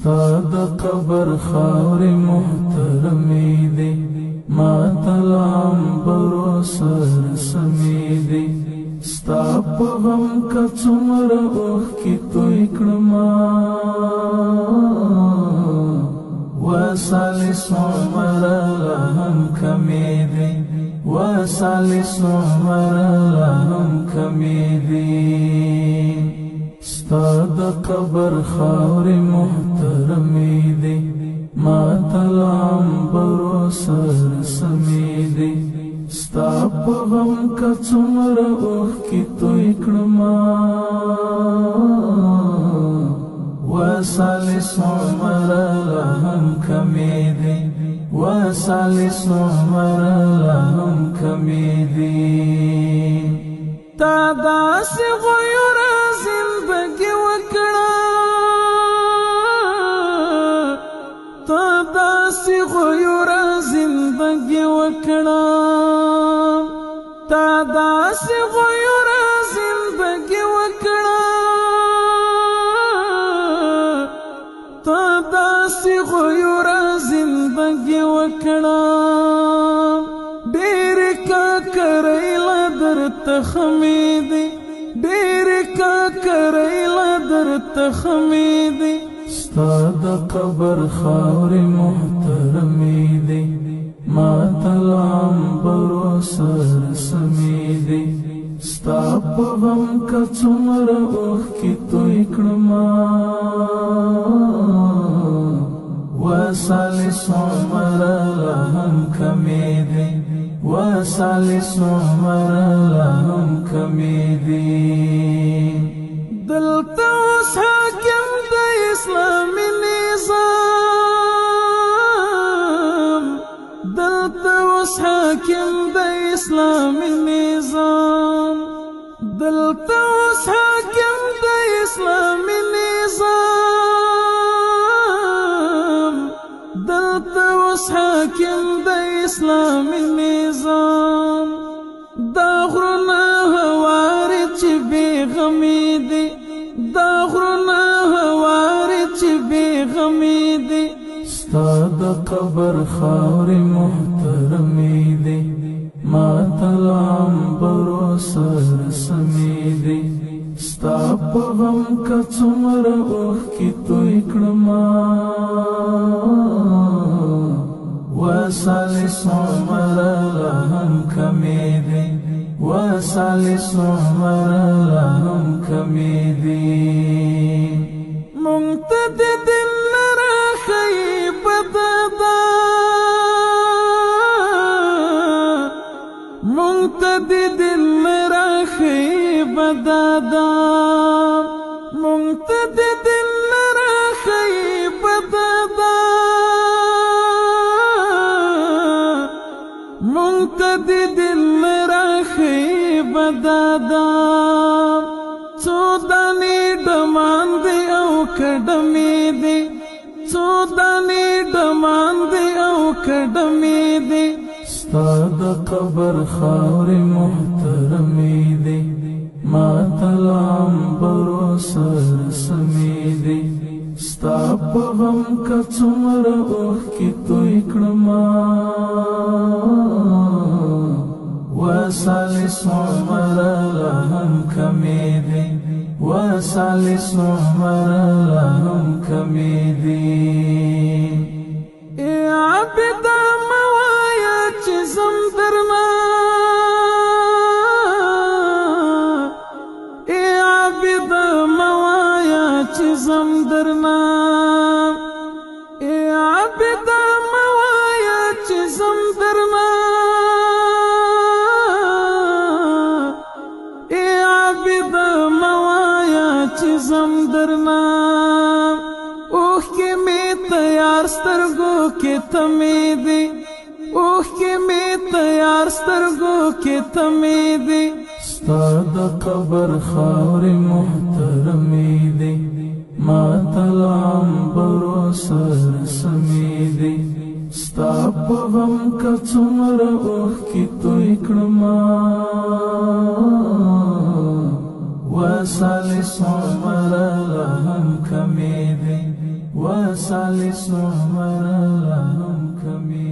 ستا د قبر خاورې محترمې دي، ما ته له عنبرو سره سمې دي. ستا په غم که څومره اوښکې توی کړمه، وصالې څومره لا هم کمې دي، وصالې څومره لا هم کمې دي. ستا د قبر خاورې محترمې دي، ما ته له عنبرو سره سمې دي. ستا په غم که څومره اوښکې توی کړمه، وصالې څومره لا هم کمې دي، وصالې څومره لا هم کمې دي. تا داسې غویره زندګي وکړه، تا داسې غویره زندګي وکړه، تا داسې غویره زندګي وکړه، تا داسې غویره زندګي وکړه. ډېرې کاکرۍ لا درته خمې دي، ډېرې کاکرۍ لا درته خمې دي. ستا د قبر خاورې محترمې دي، ما ته له عنبرو سره سمې دي. ستا په غم که څومره اوښکې توی کړمه، وصالې څومره لا هم کمې دي، وصالې څومره لا هم کمې دي. دلته اوس حاکم د اسلامي نظام، دلته اوس حاکم د اسلامي نظام، دلته اوس حاکم د اسلامي نظام، دلته اوس حاکم د اسلامي نظام. دا غرونه هوارې چې بې غمې دي، دا غرونه هوارې چې بې غمې دي. ستا د قبر خاورې محترمې دي، ما ته له عنبرو سره سمې دي. ستا په غم که څومره اوښکې توی کړمه، وصالې څومره لا هم کمې دي، وصالې څومره لا هم کمې دي. مونږ ته د دین نه راښیي بده ده، مونږ ته د دین نه راښیي بده ده، مونږ ته د دین نه راښیي بده ده، مونږ ته د دین نه راښیي بده ده. څو دانې ډمان دي او کډمې دي، څو دانې ډمان دي او کډمې دي. ستا د قبر خاورې محترمې دي، ما ته له عنبرو سره سمې دي. ستا په غم که څومره اوښکې توی کړمه، وصالې څومره لا هم کمې دي، وصالې څومره لا هم کمې دي. ای عابده مه وایه چې ځم درنه، ای عابده مه وایه چې ځم درنه، ای عابده مه وایه چې ځم درنه، ای عابده مه وایه چې ځم درنه. اوښکې مې تیار سترګو کې تمې دي، اوښکې مې تیار سترګو کې تمې دي. ستا د قبر خاورې محترمې دي، ما ته له عنبرو سره سمې دي. ستا په غم که څومره اوښکې توی کړمه، وصالې څومره لا هم کمې دي، وسالس عمر لهم کمی